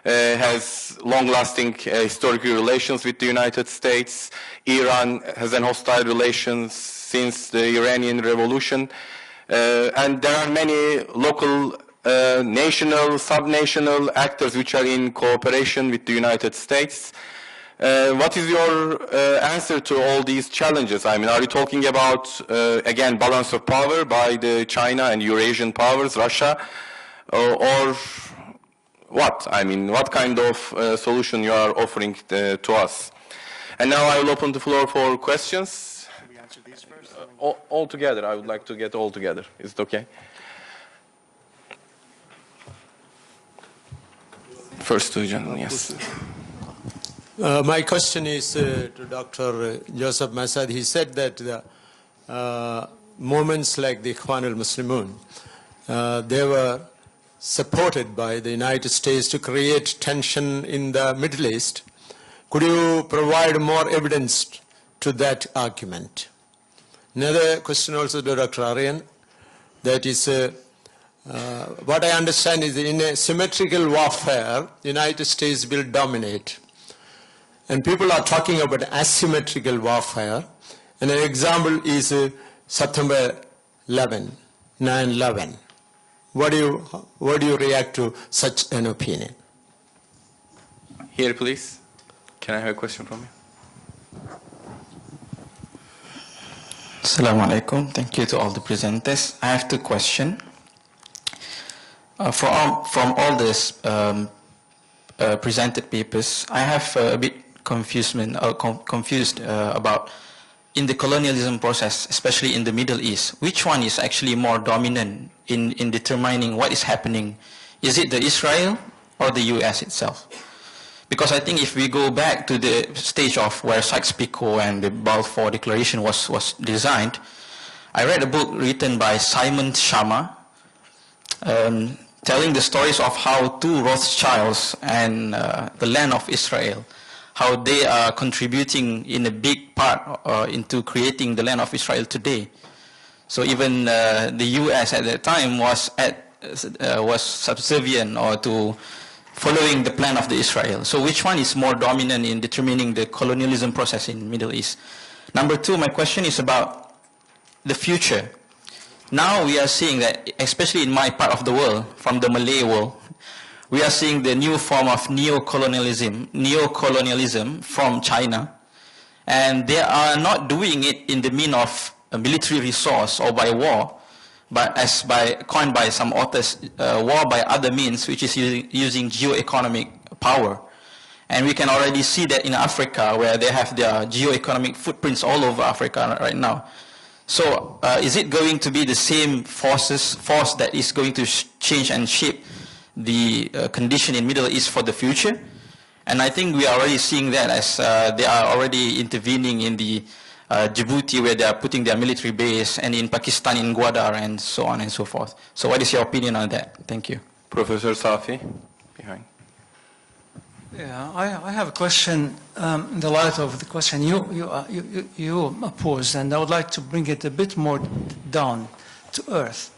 has long-lasting historical relations with the United States. Iran has an hostile relations since the Iranian Revolution. And there are many local, national, sub-national actors which are in cooperation with the United States. What is your answer to all these challenges? I mean, are you talking about, again, balance of power by the China and Eurasian powers, Russia, or what? I mean, what kind of solution you are offering to us? And now I will open the floor for questions. Should we answer these first? All together. I would like to get all together. Is it okay? First two gentlemen, yes. My question is to Dr. Joseph Massad. He said that the movements like the Ikhwan al-Muslimun, they were supported by the United States to create tension in the Middle East. Could you provide more evidence to that argument? Another question also to Dr. Al-Arian, that is, what I understand is in a symmetrical warfare, the United States will dominate. And people are talking about asymmetrical warfare. And an example is September 11, 9/11. What do you react to such an opinion? Here, please. Can I have a question from you? Assalamu alaikum. Thank you to all the presenters. I have two questions. From all this presented papers, I have a bit confused about in the colonialism process, especially in the Middle East, which one is actually more dominant in determining what is happening? Is it the Israel or the US itself? Because I think if we go back to the stage of where Sykes-Picot and the Balfour Declaration was designed, I read a book written by Simon Schama, telling the stories of how two Rothschilds and the land of Israel, how they are contributing in a big part into creating the land of Israel today. So even the US at that time was subservient or to following the plan of the Israel. So which one is more dominant in determining the colonialism process in Middle East? Number two, my question is about the future. Now we are seeing that, especially in my part of the world, from the Malay world, we are seeing the new form of neocolonialism from China. And they are not doing it in the mean of a military resource or by war, but as coined by some authors, war by other means, which is using geo-economic power. And we can already see that in Africa, where they have their geo-economic footprints all over Africa right now. So is it going to be the same force that is going to change and shape the condition in Middle East for the future? And I think we are already seeing that as they are already intervening in the Djibouti, where they are putting their military base, and in Pakistan, in Gwadar, and so on and so forth. So what is your opinion on that? Thank you. Professor Safi, behind. Yeah, I have a question in the light of the question you posed, and I would like to bring it a bit more down to earth.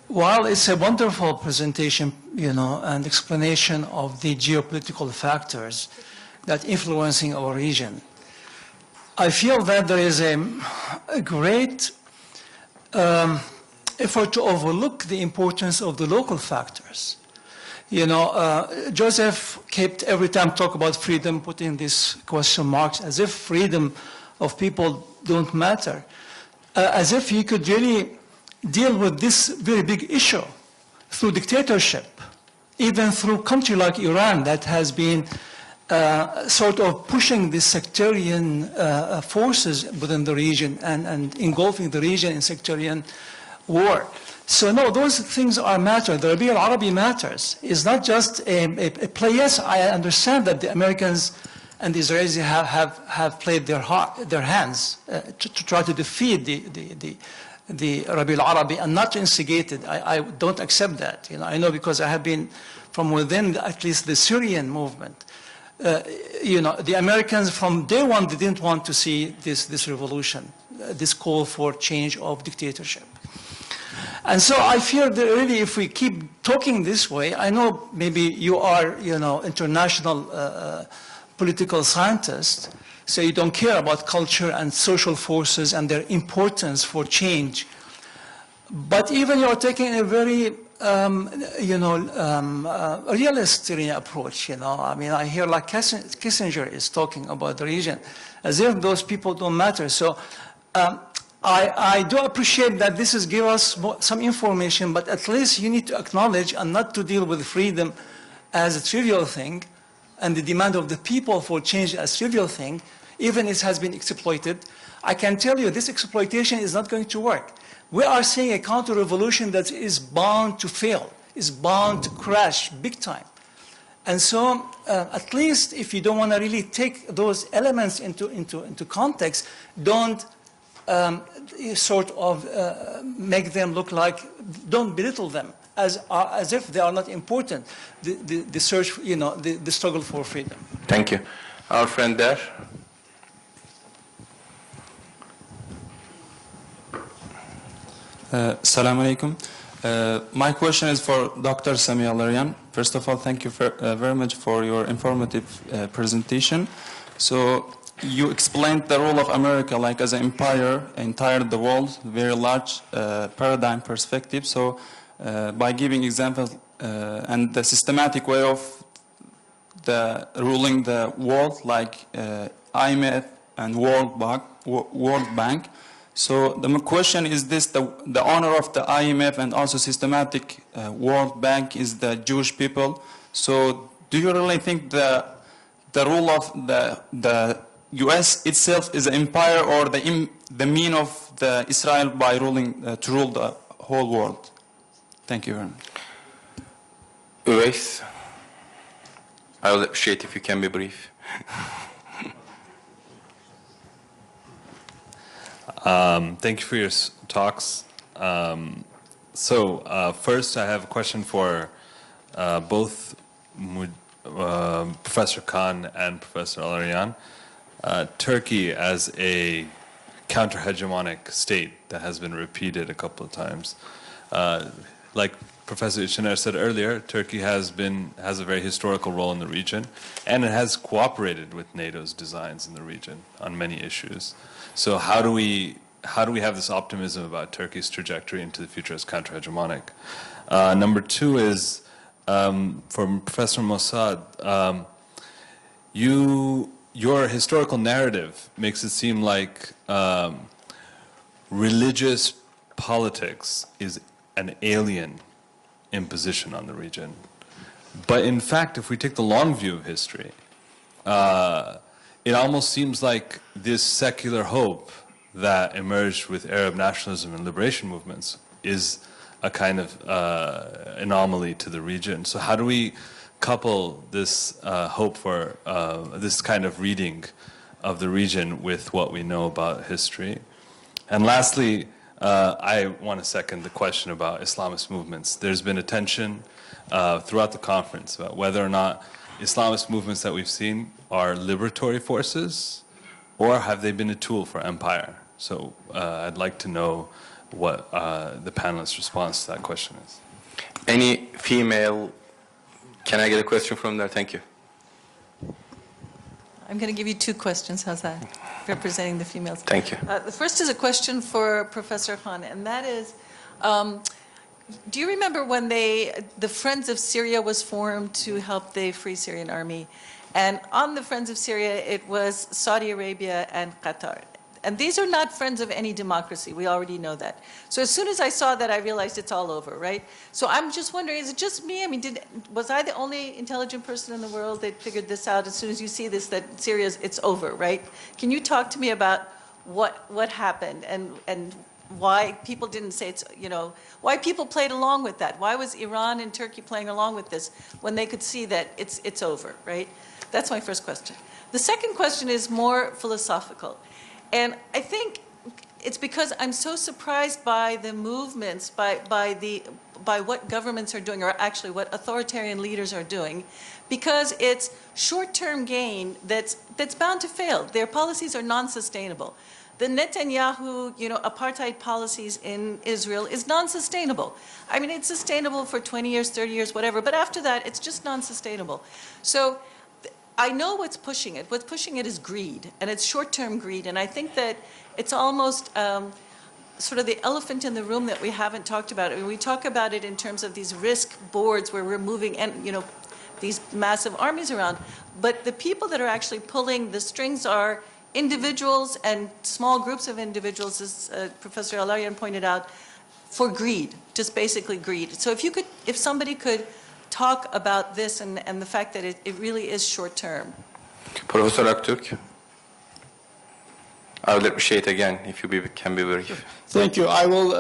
While it's a wonderful presentation, and explanation of the geopolitical factors that influencing our region, I feel that there is a great effort to overlook the importance of the local factors. Joseph kept every time talk about freedom, putting these question marks, as if freedom of people don't matter, as if you could really deal with this very big issue through dictatorship, even through a country like Iran that has been sort of pushing the sectarian forces within the region and engulfing the region in sectarian war. So no, those things are matter. The Rabi al-Arabi matters. It's not just a play. Yes, I understand that the Americans and the Israelis have played their hands to try to defeat the Rabi al-Arabi and not to instigate it. I don't accept that. I know, because I have been from within at least the Syrian movement. The Americans from day one, they didn't want to see this revolution, this call for change of dictatorship. And so I fear that really if we keep talking this way, I know maybe you are, international political scientist, so you don't care about culture and social forces and their importance for change. But even you're taking a very, realist approach, I mean, I hear like Kissinger is talking about the region as if those people don't matter. So I do appreciate that this is give us some information, but at least you need to acknowledge and not to deal with freedom as a trivial thing and the demand of the people for change as a trivial thing, even if it has been exploited. I can tell you this exploitation is not going to work. We are seeing a counter-revolution that is bound to fail, is bound to crash big time. And so at least if you don't want to really take those elements into context, don't sort of make them look like, don't belittle them as if they are not important, the search, the struggle for freedom. Thank you. Our friend there. Assalamu alaikum. My question is for Dr. Sami Al-Arian. First of all, thank you very much for your informative presentation. So you explained the role of America like as an empire, entire the world, very large paradigm perspective. So by giving examples and the systematic way of the ruling the world like IMF and World Bank. So the question is this, the honor of the IMF and also systematic World Bank is the Jewish people. So do you really think the role of the US itself is an empire or the mean of the Israel by ruling to rule the whole world? Thank you very much. Uwais, I would appreciate if you can be brief. Thank you for your talks. First I have a question for both Professor Khan and Professor Al-Arian. Turkey as a counter-hegemonic state that has been repeated a couple of times. Like Professor Icener said earlier, Turkey has a very historical role in the region, and it has cooperated with NATO's designs in the region on many issues. So how do we have this optimism about Turkey's trajectory into the future as counter-hegemonic? Number two is for Professor Massad. Your historical narrative makes it seem like religious politics is an alien imposition on the region. But in fact, if we take the long view of history, it almost seems like this secular hope that emerged with Arab nationalism and liberation movements is a kind of anomaly to the region. So how do we couple this hope for this kind of reading of the region with what we know about history? And lastly, I want to second the question about Islamist movements. There's been a tension throughout the conference about whether or not Islamist movements that we've seen are liberatory forces or have they been a tool for empire? So I'd like to know what the panelists' response to that question is. Any female, can I get a question from there? Thank you. I'm going to give you two questions, how's that? Representing the females. Thank you. The first is a question for Professor Khan, and that is, do you remember when the Friends of Syria was formed to help the Free Syrian Army? And on the Friends of Syria, it was Saudi Arabia and Qatar. And these are not friends of any democracy. We already know that. So as soon as I saw that, I realized it's all over, right? So I'm just wondering, is it just me? I mean, was I the only intelligent person in the world that figured this out? As soon as you see this, that Syria's, it's over, right? Can you talk to me about what happened and why people didn't say it's, why people played along with that? Why was Iran and Turkey playing along with this when they could see that it's over, right? That's my first question. The second question is more philosophical. And I think it's because I'm so surprised by the movements, by what governments are doing, or actually what authoritarian leaders are doing, because it's short-term gain that's bound to fail. Their policies are non-sustainable. the Netanyahu, apartheid policies in Israel is non-sustainable. I mean, it's sustainable for 20 years, 30 years, whatever, but after that, it's just non-sustainable. So I know what's pushing it. What's pushing it is greed, and it's short-term greed, and I think that it's almost sort of the elephant in the room that we haven't talked about. I mean, we talk about it in terms of these risk boards where we're moving, and these massive armies around, but the people that are actually pulling the strings are individuals and small groups of individuals, as Professor Al-Arian pointed out, for greed, just basically greed. So if somebody could talk about this and the fact that it really is short-term. Professor Aktürk, I will appreciate again if you can be brief. Thank you. I will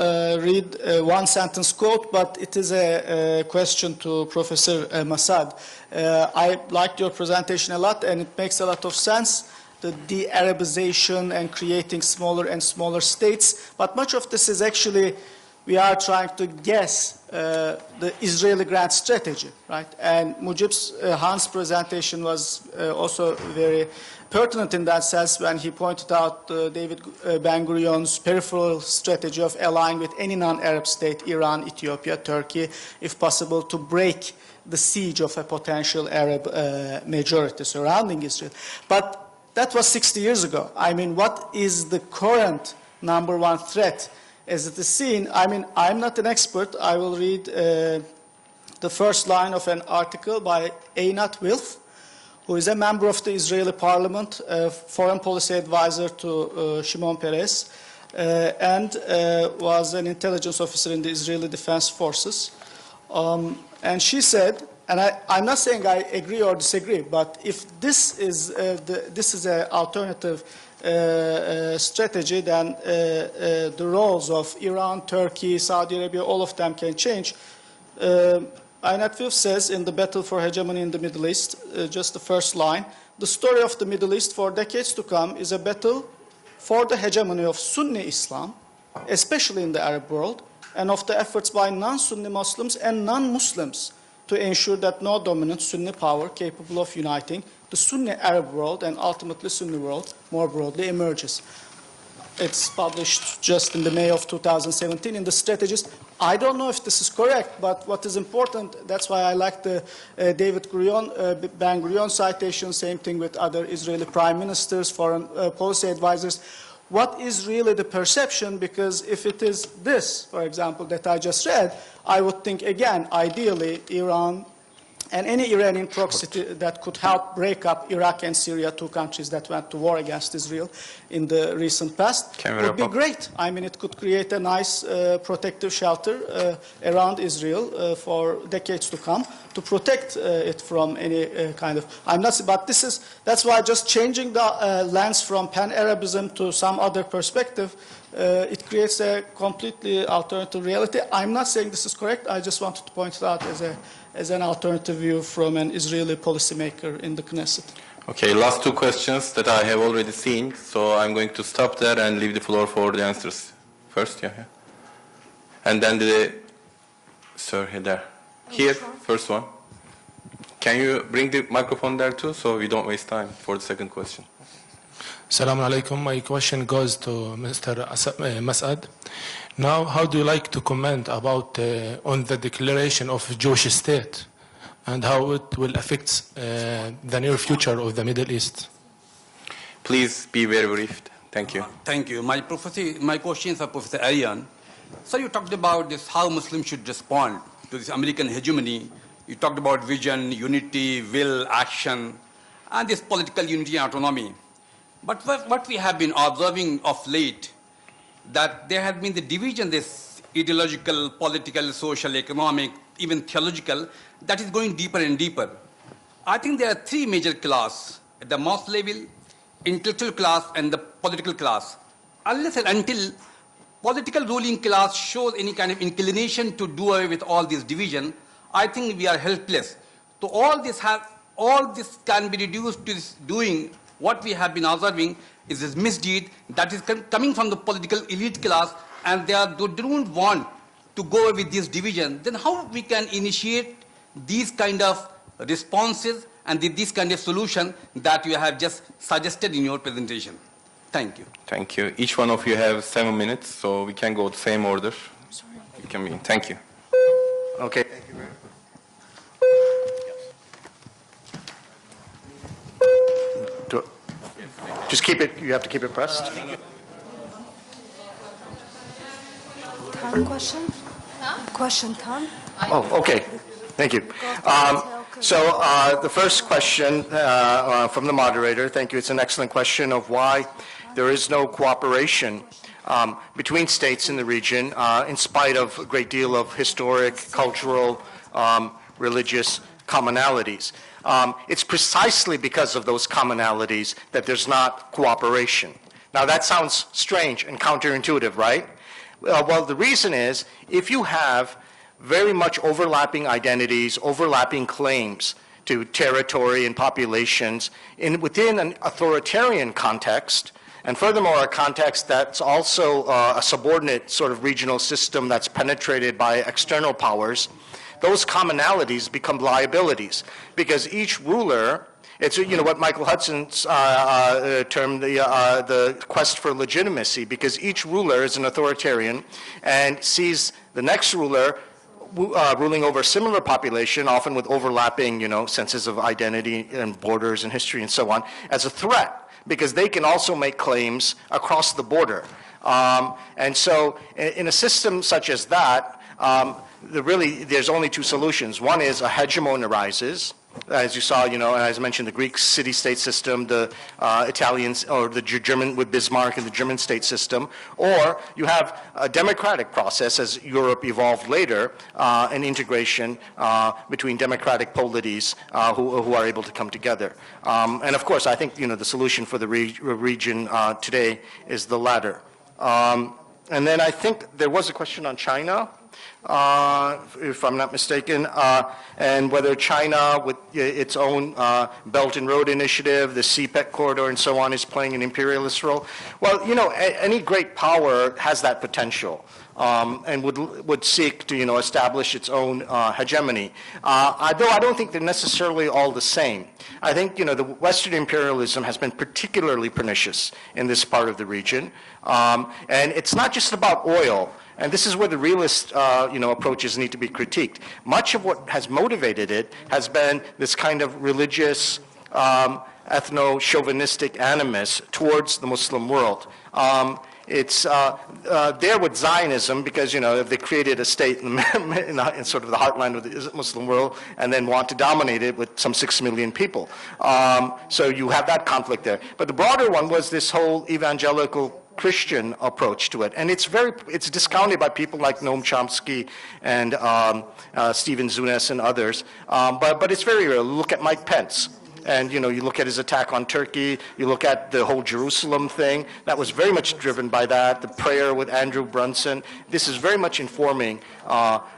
read one sentence quote, but it is a question to Professor Massad. I liked your presentation a lot, and it makes a lot of sense, the de-Arabization and creating smaller and smaller states. But much of this is actually, we are trying to guess the Israeli grand strategy, right? And Mujeeb Khan's presentation was also very pertinent in that sense when he pointed out David Ben-Gurion's peripheral strategy of allying with any non-Arab state, Iran, Ethiopia, Turkey, if possible, to break the siege of a potential Arab majority surrounding Israel. But that was 60 years ago. I mean, what is the current number one threat as it is seen? I mean, I'm not an expert. I will read the first line of an article by Einat Wilf, who is a member of the Israeli parliament, foreign policy advisor to Shimon Peres, and was an intelligence officer in the Israeli Defense Forces. And she said, and I'm not saying I agree or disagree, but if this is an alternative strategy, then the roles of Iran, Turkey, Saudi Arabia, all of them can change. Einat Wilf says in The Battle for Hegemony in the Middle East, just the first line, the story of the Middle East for decades to come is a battle for the hegemony of Sunni Islam, especially in the Arab world, and of the efforts by non-Sunni Muslims and non-Muslims to ensure that no dominant Sunni power capable of uniting the Sunni Arab world and ultimately Sunni world more broadly emerges. It's published just in the May of 2017 in The Strategist. I don't know if this is correct, but what is important, that's why I like the David Ben-Gurion citation, same thing with other Israeli prime ministers, foreign policy advisors. What is really the perception? Because if it is this, for example, that I just read, I would think, again, ideally, Iran and any Iranian proxy that could help break up Iraq and Syria, two countries that went to war against Israel in the recent past, would be great. I mean, it could create a nice protective shelter around Israel for decades to come to protect it from any kind of, but that's why just changing the lens from pan-Arabism to some other perspective, it creates a completely alternative reality. I'm not saying this is correct. I just wanted to point it out as an alternative view from an Israeli policymaker in the Knesset. Okay, last two questions that I have already seen, so I'm going to stop there and leave the floor for the answers. First, yeah. And then sir, there. Here, first one. Can you bring the microphone there too, so we don't waste time for the second question? Assalamu alaikum. My question goes to Mr. Massad. Now, how do you like to comment about on the declaration of Jewish state and how it will affect the near future of the Middle East? Please be very brief. Thank you. Thank you. My question is for Professor Al-Arian. So you talked about this, how Muslims should respond to this American hegemony. You talked about vision, unity, will, action, and this political unity and autonomy. But what we have been observing of late, that there has been the division, this ideological, political, social, economic, even theological, that is going deeper and deeper. I think there are three major classes, at the mass level, intellectual class, and the political class. Unless and until political ruling class shows any kind of inclination to do away with all this division, I think we are helpless. So all this can be reduced to this doing what we have been observing is this misdeed that is coming from the political elite class, and they don't want to go with this division. Then how we can initiate these kind of responses and this kind of solution that you have just suggested in your presentation? Thank you. Thank you. Each one of you have 7 minutes, so we can go the same order. You can begin. Thank you. Okay. Just keep it, you have to keep it pressed. Time question? Question time? Oh, okay. Thank you. The first question from the moderator, thank you. It's an excellent question of why there is no cooperation between states in the region in spite of a great deal of historic, cultural, religious commonalities. It's precisely because of those commonalities that there's not cooperation. Now that sounds strange and counterintuitive, right? Well, the reason is if you have very much overlapping identities, overlapping claims to territory and populations within an authoritarian context, and furthermore a context that's also a subordinate sort of regional system that's penetrated by external powers, those commonalities become liabilities because each ruler, it's what Michael Hudson's termed the quest for legitimacy, because each ruler is an authoritarian and sees the next ruler ruling over a similar population, often with overlapping senses of identity and borders and history and so on, as a threat, because they can also make claims across the border. And so in a system such as that, there's only two solutions. One is a hegemon arises, as you saw, as I mentioned, the Greek city-state system, the Italians, or the German with Bismarck and the German state system, or you have a democratic process as Europe evolved later, an integration between democratic polities who are able to come together. And of course, I think the solution for the region today is the latter. And then I think there was a question on China. If I'm not mistaken, and whether China, with its own Belt and Road Initiative, the CPEC corridor, and so on, is playing an imperialist role. Well, any great power has that potential. And would seek to establish its own hegemony. Though I don't think they're necessarily all the same. I think the Western imperialism has been particularly pernicious in this part of the region, and it's not just about oil. And this is where the realist approaches need to be critiqued. Much of what has motivated it has been this kind of religious, ethno-chauvinistic animus towards the Muslim world. It's there with Zionism because, if they created a state in sort of the heartland of the Muslim world and then want to dominate it with some 6 million people. So you have that conflict there. But the broader one was this whole evangelical Christian approach to it. And it's discounted by people like Noam Chomsky and Stephen Zunes and others. But it's very real. Look at Mike Pence. And, you look at his attack on Turkey, you look at the whole Jerusalem thing, that was very much driven by that, the prayer with Andrew Brunson. This is very much informing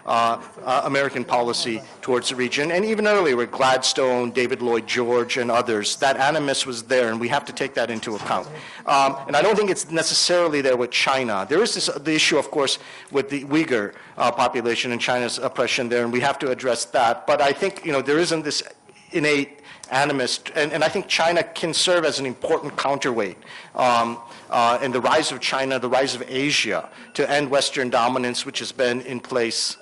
American policy towards the region. And even earlier with Gladstone, David Lloyd George, and others, that animus was there, and we have to take that into account. And I don't think it's necessarily there with China. There is the issue, of course, with the Uyghur population and China's oppression there, and we have to address that. But I think, there isn't this innate animus, and I think China can serve as an important counterweight in the rise of China, the rise of Asia, to end Western dominance, which has been in place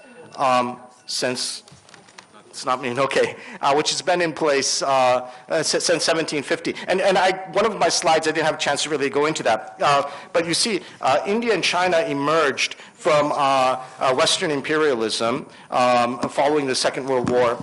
since, it's not me, okay, which has been in place since 1750. And one of my slides, I didn't have a chance to really go into that, but you see, India and China emerged from Western imperialism following the Second World War,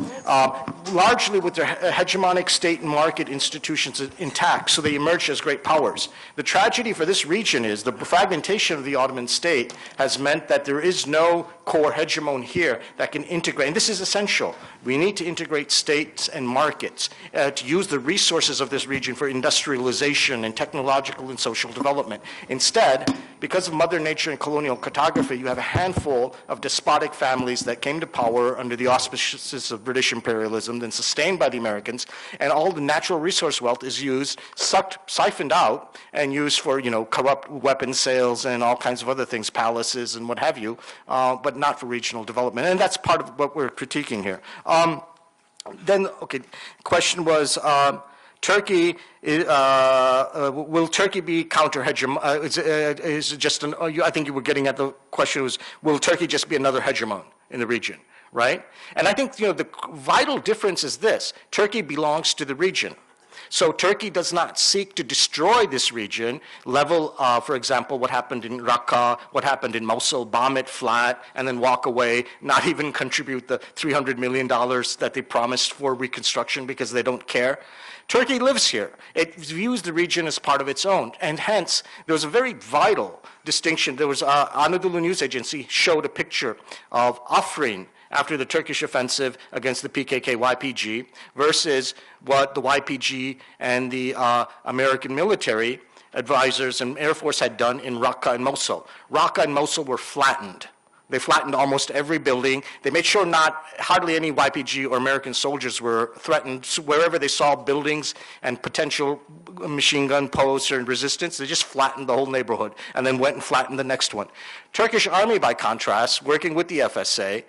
largely with their hegemonic state and market institutions intact, so they emerged as great powers. The tragedy for this region is the fragmentation of the Ottoman state has meant that there is no core hegemon here that can integrate, and this is essential. We need to integrate states and markets to use the resources of this region for industrialization and technological and social development. Instead, because of Mother Nature and colonial cartography, you have a handful of despotic families that came to power under the auspices of British imperialism, then sustained by the Americans, and all the natural resource wealth is used, siphoned out, and used for, corrupt weapon sales and all kinds of other things, palaces and what have you, but not for regional development. And that's part of what we're critiquing here. Then, okay, question was, Turkey, will Turkey be counter-hegemon? Is just an, I think you were getting at the question was, will Turkey just be another hegemon in the region, right? And I think, you know, the vital difference is this: Turkey belongs to the region. So Turkey does not seek to destroy this region, level, for example, what happened in Raqqa, what happened in Mosul, bomb it flat, and then walk away, not even contribute the $300 million that they promised for reconstruction because they don't care. Turkey lives here. It views the region as part of its own, and hence there was a very vital distinction. There was Anadolu News Agency showed a picture of Afrin after the Turkish offensive against the PKK-YPG versus what the YPG and the American military advisors and Air Force had done in Raqqa and Mosul. Raqqa and Mosul were flattened. They flattened almost every building. They made sure hardly any YPG or American soldiers were threatened. So wherever they saw buildings and potential machine gun posts or resistance, they just flattened the whole neighborhood and then went and flattened the next one. Turkish army, by contrast, working with the FSA,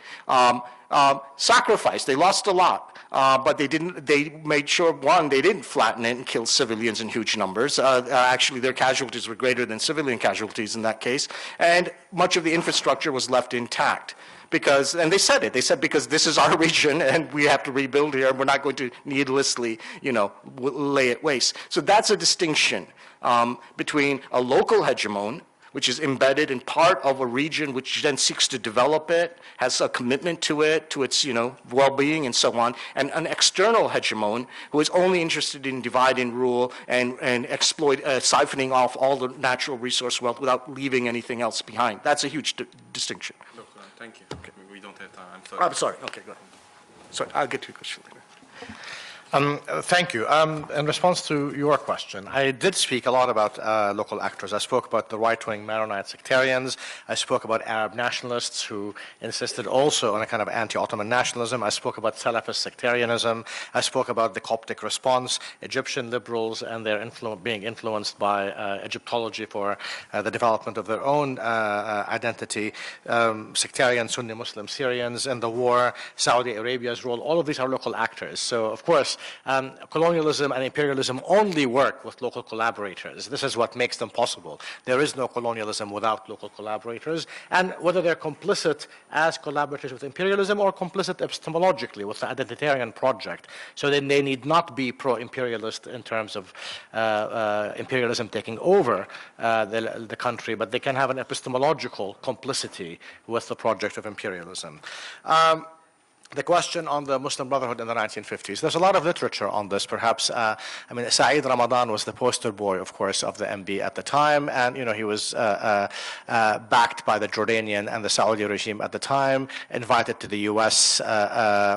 sacrificed. They lost a lot. But they made sure, one, they didn't flatten it and kill civilians in huge numbers. Actually, their casualties were greater than civilian casualties in that case. And much of the infrastructure was left intact. Because, and they said it, they said because this is our region and we have to rebuild here, we're not going to needlessly, you know, lay it waste. So that's a distinction between a local hegemon, which is embedded in part of a region which then seeks to develop it, has a commitment to it, to its, you know, well-being and so on, and an external hegemon who is only interested in divide and rule and exploit, siphoning off all the natural resource wealth without leaving anything else behind. That's a huge distinction. Look, thank you. Okay. We don't have time. I'm sorry. I'm sorry. Okay, go ahead. Sorry, I'll get to your question later. Thank you. In response to your question, I did speak a lot about local actors. I spoke about the right-wing Maronite sectarians. I spoke about Arab nationalists who insisted also on a kind of anti-Ottoman nationalism. I spoke about Salafist sectarianism. I spoke about the Coptic response, Egyptian liberals and their being influenced by Egyptology for the development of their own identity, sectarian Sunni Muslim Syrians in the war, Saudi Arabia's role. All of these are local actors. So, of course, colonialism and imperialism only work with local collaborators. This is what makes them possible. There is no colonialism without local collaborators. And whether they're complicit as collaborators with imperialism or complicit epistemologically with the identitarian project, so then they need not be pro-imperialist in terms of imperialism taking over the country, but they can have an epistemological complicity with the project of imperialism. The question on the Muslim Brotherhood in the 1950s. There's a lot of literature on this, perhaps. I mean, Saeed Ramadan was the poster boy, of course, of the MB at the time, and, you know, he was backed by the Jordanian and the Saudi regime at the time, invited to the U.S.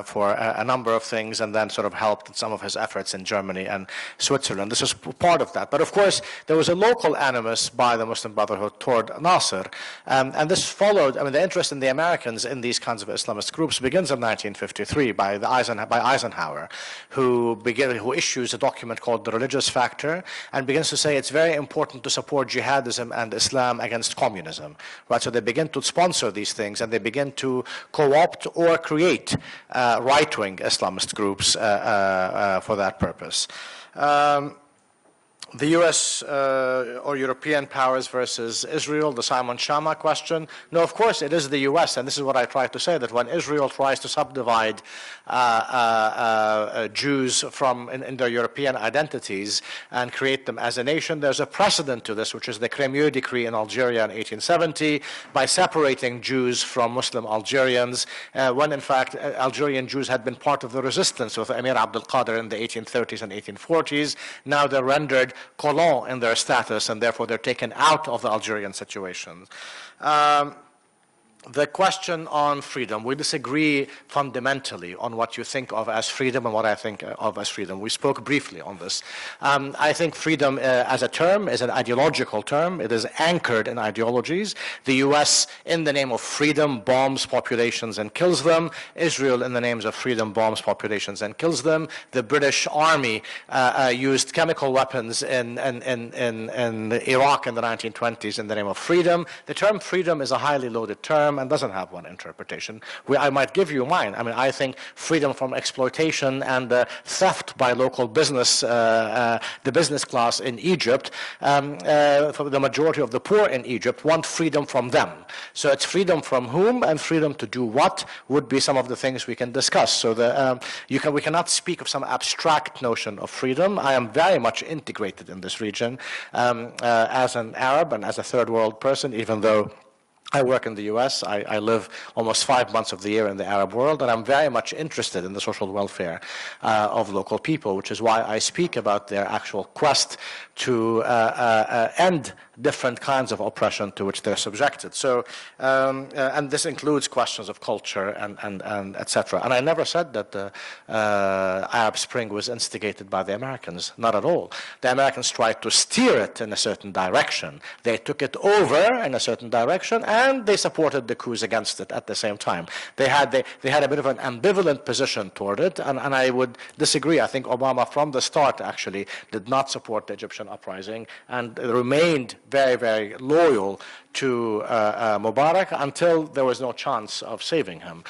For a number of things, and then sort of helped in some of his efforts in Germany and Switzerland. This was part of that. But, of course, there was a local animus by the Muslim Brotherhood toward Nasser, and this followed, I mean, the interest in the Americans in these kinds of Islamist groups begins in 1953 by Eisenhower, who issues a document called The Religious Factor and begins to say it's very important to support jihadism and Islam against communism. Right? So they begin to sponsor these things and they begin to co-opt or create right-wing Islamist groups for that purpose. The U.S. Or European powers versus Israel, the Simon Schama question. No, of course it is the U.S., and this is what I tried to say, that when Israel tries to subdivide Jews in their European identities and create them as a nation, there's a precedent to this, which is the Crémieux Decree in Algeria in 1870, by separating Jews from Muslim Algerians, when in fact Algerian Jews had been part of the resistance with Emir Abdel Qadir in the 1830s and 1840s. Now they're rendered colon in their status, and therefore they're taken out of the Algerian situation. The question on freedom, we disagree fundamentally on what you think of as freedom and what I think of as freedom. We spoke briefly on this. I think freedom as a term is an ideological term. It is anchored in ideologies. The US, in the name of freedom, bombs populations and kills them. Israel, in the names of freedom, bombs populations and kills them. The British Army used chemical weapons in Iraq in the 1920s in the name of freedom. The term freedom is a highly loaded term. and doesn't have one interpretation. I might give you mine. I mean, I think freedom from exploitation and theft by local business, the business class in Egypt, for the majority of the poor in Egypt, want freedom from them. So it's freedom from whom and freedom to do what would be some of the things we can discuss. So we cannot speak of some abstract notion of freedom. I am very much integrated in this region as an Arab and as a third world person, even though I work in the US. I live almost 5 months of the year in the Arab world, and I'm very much interested in the social welfare of local people, which is why I speak about their actual quest to end different kinds of oppression to which they're subjected. So, and this includes questions of culture and etc. And I never said that the Arab Spring was instigated by the Americans, not at all. The Americans tried to steer it in a certain direction. They took it over in a certain direction, and they supported the coups against it at the same time. They had a bit of an ambivalent position toward it, and I would disagree. I think Obama from the start actually did not support the Egyptian uprising and remained very, very loyal to Mubarak until there was no chance of saving him.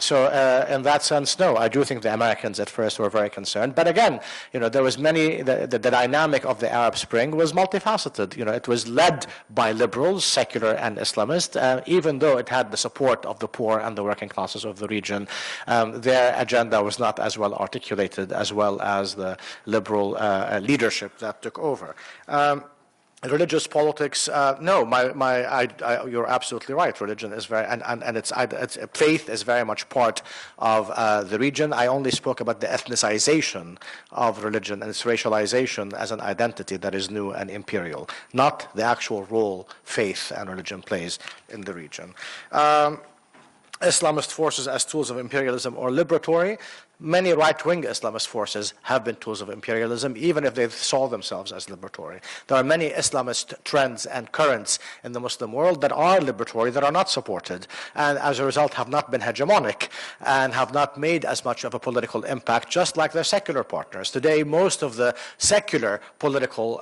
So in that sense, no, I do think the Americans at first were very concerned. But again, there was the dynamic of the Arab Spring was multifaceted. It was led by liberals, secular and Islamist, even though it had the support of the poor and the working classes of the region. Their agenda was not as well articulated as well as the liberal leadership that took over. Religious politics, no. You're absolutely right. Religion is very, and its faith is very much part of the region. I only spoke about the ethnicization of religion and its racialization as an identity that is new and imperial, not the actual role faith and religion plays in the region. Islamist forces as tools of imperialism or liberatory. Many right-wing Islamist forces have been tools of imperialism, even if they saw themselves as liberatory. There are many Islamist trends and currents in the Muslim world that are liberatory, that are not supported, and as a result have not been hegemonic and have not made as much of a political impact, just like their secular partners. Today, most of the secular political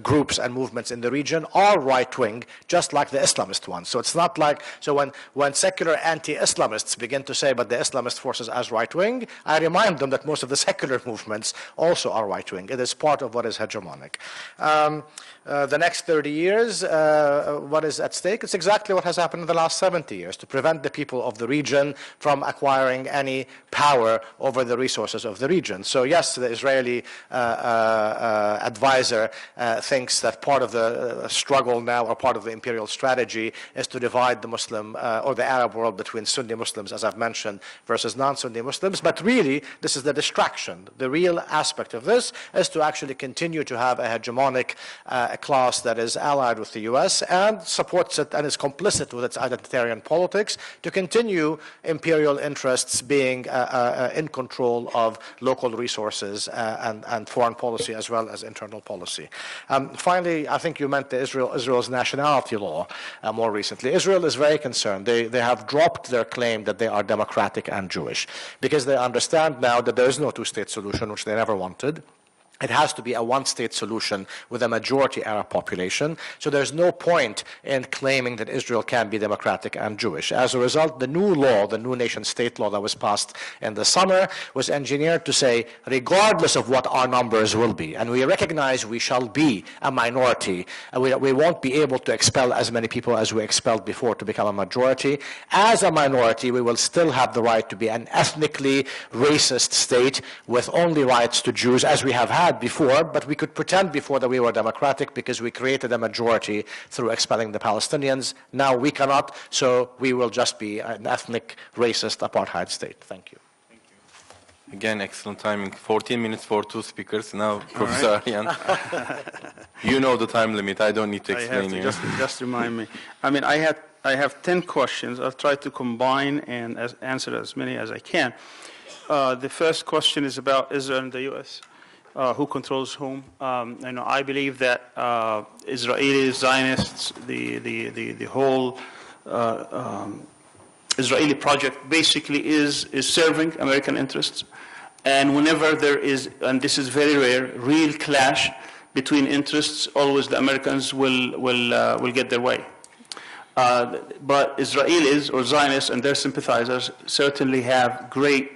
groups and movements in the region are right-wing, just like the Islamist ones. So it's not like, so when secular anti-Islamists begin to say, but the Islamist forces as right-wing, I remind them that most of the secular movements also are right-wing. It is part of what is hegemonic. The next 30 years, what is at stake? It's exactly what has happened in the last 70 years, to prevent the people of the region from acquiring any power over the resources of the region. So yes, the Israeli advisor thinks that part of the struggle now, or part of the imperial strategy, is to divide the Muslim or the Arab world between Sunni Muslims, as I've mentioned, versus non-Sunni Muslims. But really, this is the distraction. The real aspect of this is to actually continue to have a hegemonic class that is allied with the US and supports it and is complicit with its identitarian politics, to continue imperial interests being in control of local resources and foreign policy as well as internal policy. Finally, I think you meant Israel's nationality law more recently. Israel is very concerned. They have dropped their claim that they are democratic and Jewish, because they understand now that there is no two-state solution, which they never wanted. It has to be a one-state solution with a majority Arab population. So there's no point in claiming that Israel can be democratic and Jewish. As a result, the new law, the new nation-state law that was passed in the summer, was engineered to say, regardless of what our numbers will be, and we recognize we shall be a minority, and we won't be able to expel as many people as we expelled before to become a majority. As a minority, we will still have the right to be an ethnically racist state with only rights to Jews, as we have had before, but we could pretend before that we were democratic because we created a majority through expelling the Palestinians. Now we cannot, so we will just be an ethnic, racist apartheid state. Thank you. Thank you. Again, excellent timing. 14 minutes for two speakers. Now, Professor Arian. You know the time limit. I don't need to explain you. Just remind me. I mean, I have 10 questions. I'll try to combine and answer as many as I can. The first question is about Israel and the U.S. Who controls whom? I believe that Israeli Zionists, the whole Israeli project basically is serving American interests. And whenever there is, and this is very rare, real clash between interests, always the Americans will get their way. But Israelis or Zionists and their sympathizers certainly have great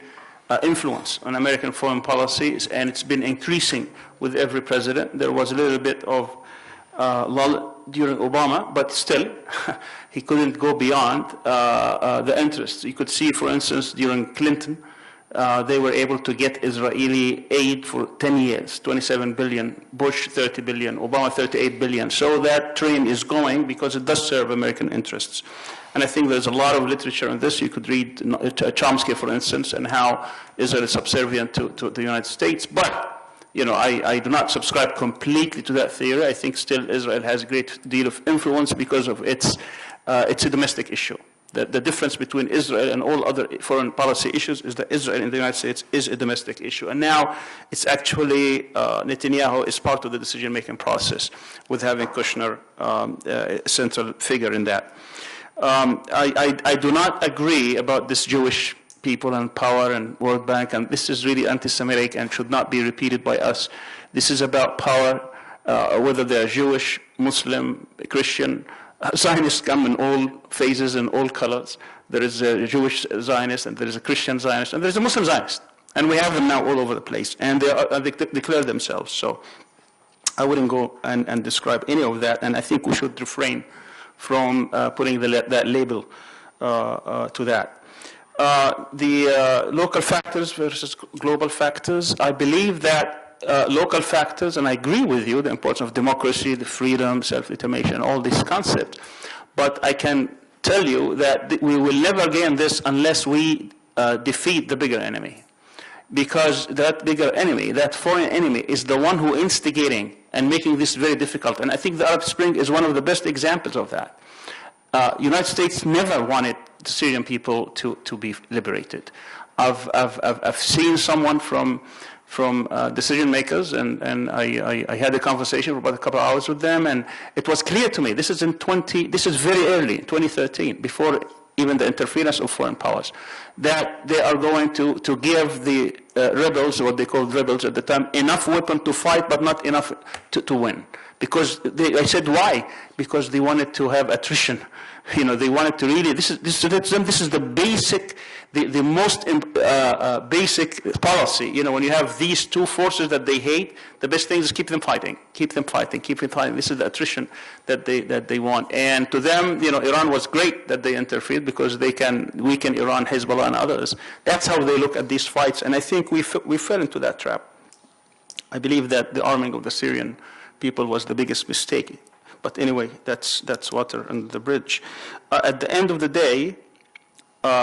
influence on American foreign policies, and it's been increasing with every president. There was a little bit of lull during Obama, but still, he couldn't go beyond the interests. You could see, for instance, during Clinton, they were able to get Israeli aid for 10 years, 27 billion, Bush 30 billion, Obama 38 billion. So that train is going because it does serve American interests. And I think there's a lot of literature on this. You could read Chomsky, for instance, and how Israel is subservient to the United States. But you know, I do not subscribe completely to that theory. I think still Israel has a great deal of influence because of it's a domestic issue. The difference between Israel and all other foreign policy issues is that Israel in the United States is a domestic issue. And now it's actually Netanyahu is part of the decision-making process with having Kushner a central figure in that. I do not agree about this Jewish people and power and World Bank, and this is really anti-Semitic and should not be repeated by us. This is about power, whether they're Jewish, Muslim, Christian. Zionists come in all phases and all colors. There is a Jewish Zionist, and there is a Christian Zionist, and there is a Muslim Zionist. And we have them now all over the place, and they declare themselves. So I wouldn't go and describe any of that, and I think we should refrain from putting that label to that. The local factors versus global factors, I believe that local factors, and I agree with you, the importance of democracy, the freedom, self-determination, all these concepts. But I can tell you that we will never gain this unless we defeat the bigger enemy. Because that bigger enemy, that foreign enemy, is the one who is instigating and making this very difficult. And I think the Arab Spring is one of the best examples of that. United States never wanted the Syrian people to be liberated. I've seen someone from decision makers, and I had a conversation for about a couple of hours with them, and it was clear to me, this is very early, 2013, before even the interference of foreign powers, that they are going to give the rebels, what they called rebels at the time, enough weapon to fight, but not enough to win. Because I said, why? Because they wanted to have attrition. You know, they wanted to really, this is the basic, the most basic policy. You know, when you have these two forces that they hate, the best thing is keep them fighting, keep them fighting, keep them fighting. This is the attrition that they want. And to them, you know, Iran was great that they interfered because they can weaken Iran, Hezbollah, and others. That's how they look at these fights. And I think we fell into that trap. I believe that the arming of the Syrian people was the biggest mistake. But anyway, that's water under the bridge. At the end of the day,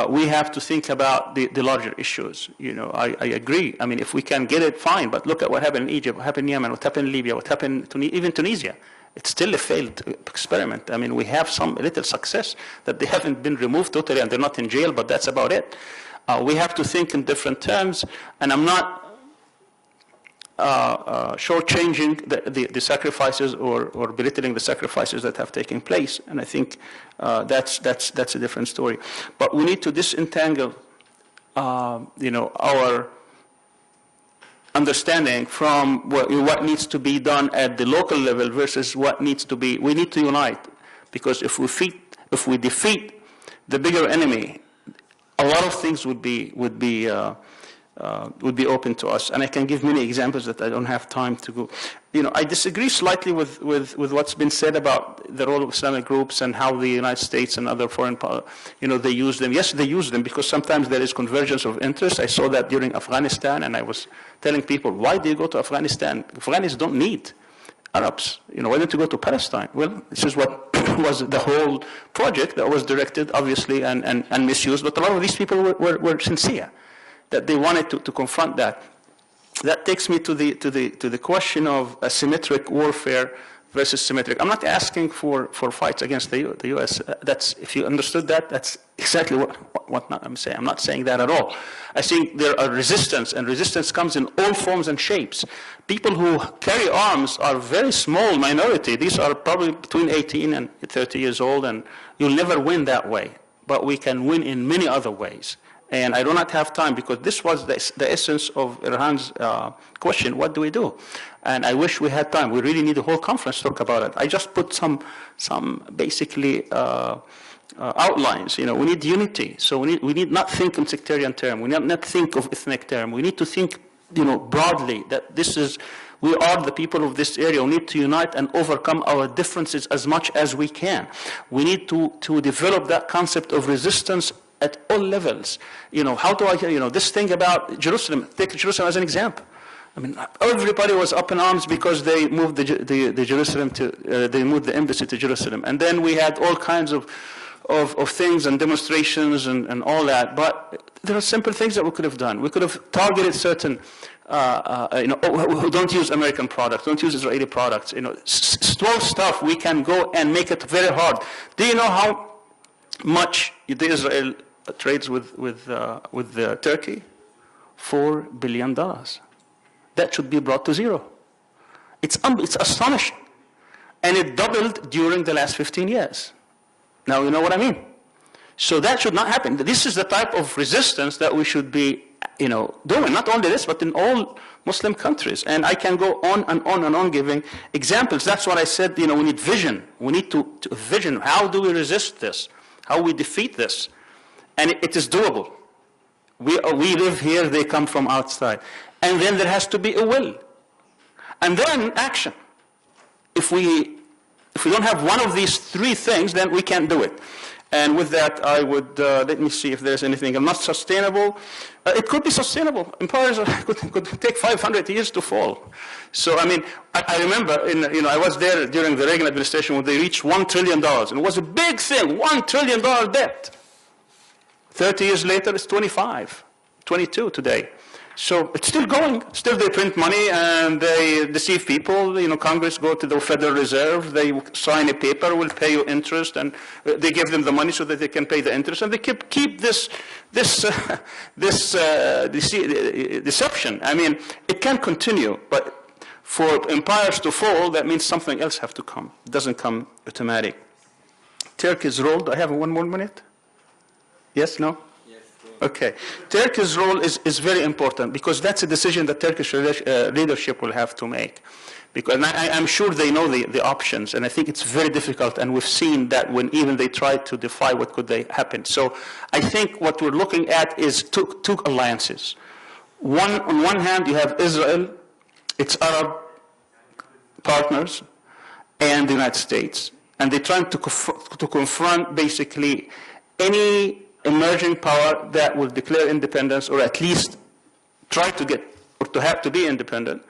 we have to think about the larger issues. You know, I agree. I mean, if we can get it, fine. But look at what happened in Egypt, what happened in Yemen, what happened in Libya, what happened even Tunisia. It's still a failed experiment. I mean, we have some little success that they haven't been removed totally and they're not in jail, but that's about it. We have to think in different terms, and I'm not shortchanging the sacrifices or belittling the sacrifices that have taken place, and I think that's a different story. But we need to disentangle, you know, our understanding from what needs to be done at the local level versus what needs to be. We need to unite, because if we defeat the bigger enemy, a lot of things would be open to us. And I can give many examples that I don't have time to go. You know, I disagree slightly with what's been said about the role of Islamic groups and how the United States and other foreign power, you know, they use them. Yes, they use them because sometimes there is convergence of interest. I saw that during Afghanistan, and I was telling people, why do you go to Afghanistan? Afghanis don't need Arabs. You know, why don't you go to Palestine? Well, this is what was the whole project that was directed, obviously, and misused. But a lot of these people were sincere, that they wanted to confront that. That takes me to the question of asymmetric warfare versus symmetric. I'm not asking for fights against the U.S. That's, if you understood that, that's exactly what I'm saying. I'm not saying that at all. I think there are resistance, and resistance comes in all forms and shapes. People who carry arms are a very small minority. These are probably between 18 and 30 years old, and you'll never win that way. But we can win in many other ways. And I do not have time because this was the essence of Erhan's question, what do we do? And I wish we had time. We really need a whole conference to talk about it. I just put some basically outlines. You know, we need unity. So we need not think in sectarian term. We need not think of ethnic term. We need to think, you know, broadly that we are the people of this area. We need to unite and overcome our differences as much as we can. We need to develop that concept of resistance at all levels. You know, how do I, you know, this thing about Jerusalem, take Jerusalem as an example. I mean, everybody was up in arms because they moved the Jerusalem to, they moved the embassy to Jerusalem. And then we had all kinds of things and demonstrations and all that. But there are simple things that we could have done. We could have targeted certain, you know, who don't use American products, don't use Israeli products. You know, small stuff we can go and make it very hard. Do you know how much Israel trades with Turkey? $4 billion. That should be brought to zero. It's astonishing. And it doubled during the last 15 years. Now you know what I mean. So that should not happen. This is the type of resistance that we should be, you know, doing. Not only this, but in all Muslim countries. And I can go on and on and on giving examples. That's what I said, you know, we need vision. We need to vision. How do we resist this? How we defeat this? And it is doable. We live here, they come from outside. And then there has to be a will. And then action. If we don't have one of these three things, then we can't do it. And with that, I would, let me see if there's anything. I'm not sustainable. It could be sustainable. Empires could take 500 years to fall. So, I mean, I remember, you know, I was there during the Reagan administration when they reached $1 trillion. And it was a big thing, $1 trillion debt. 30 years later, it's 22 today. So it's still going. Still they print money and they deceive people. You know, Congress go to the Federal Reserve, they sign a paper, will pay you interest, and they give them the money so that they can pay the interest. And they keep this deception. I mean, it can continue, but for empires to fall, that means something else have to come. It doesn't come automatic. Turkey's role, do I have 1 more minute? Yes, no? Okay. Turkey's role is very important because that's a decision that Turkish leadership will have to make. Because I'm sure they know the options, and I think it's very difficult, and we've seen that when even they try to defy what could happen. So I think what we're looking at is two alliances. On one hand, you have Israel, its Arab partners, and the United States. And they're trying to confront basically any emerging power that will declare independence or at least try to get or to have to be independent.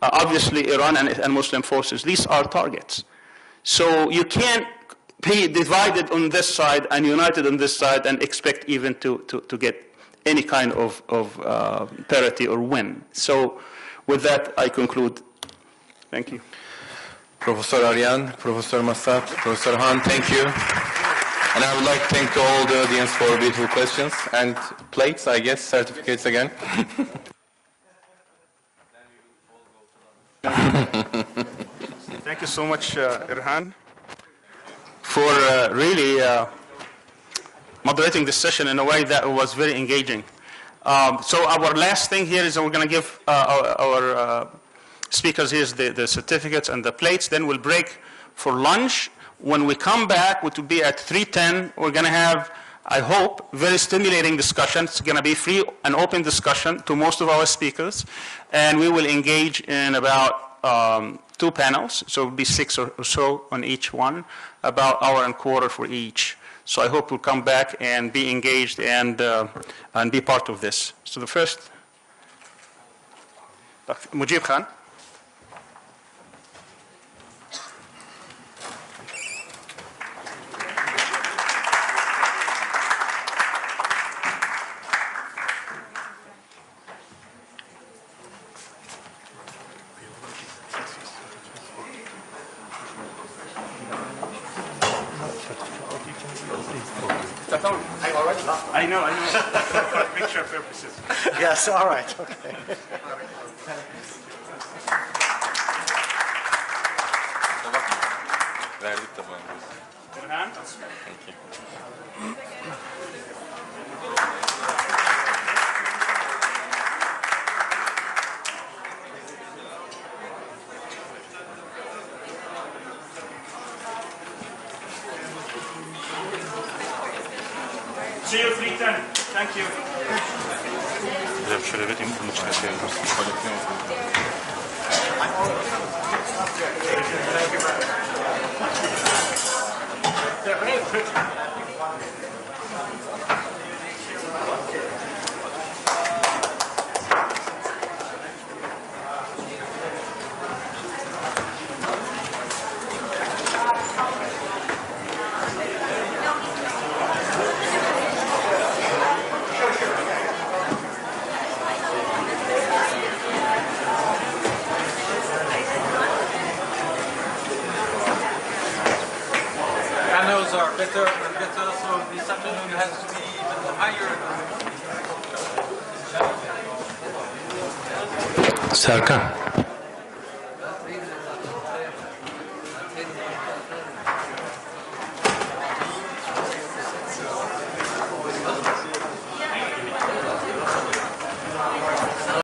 Obviously, Iran and Muslim forces, these are targets. So you can't be divided on this side and united on this side and expect even to get any kind of parity or win. So with that, I conclude. Thank you. Professor Arian, Professor Massad, Professor Khan, thank you. And I would like to thank all the audience for beautiful questions and plates, I guess, certificates again. Thank you so much, Erhan, for really moderating this session in a way that was very engaging. So our last thing here is we're going to give our speakers here the certificates and the plates. Then we'll break for lunch. When we come back, which will be at 3:10, we're going to have, I hope, very stimulating discussion. It's going to be free and open discussion to most of our speakers. And we will engage in about 2 panels. So it will be 6 or so on each one, about hour and quarter for each. So I hope you'll come back and be engaged and be part of this. So the first, Dr. Mujeeb Khan. I know. For picture purposes. Yes, all right, okay. Erhan? Thank you. Panels are better and better, so this afternoon has to be even higher. Serkan.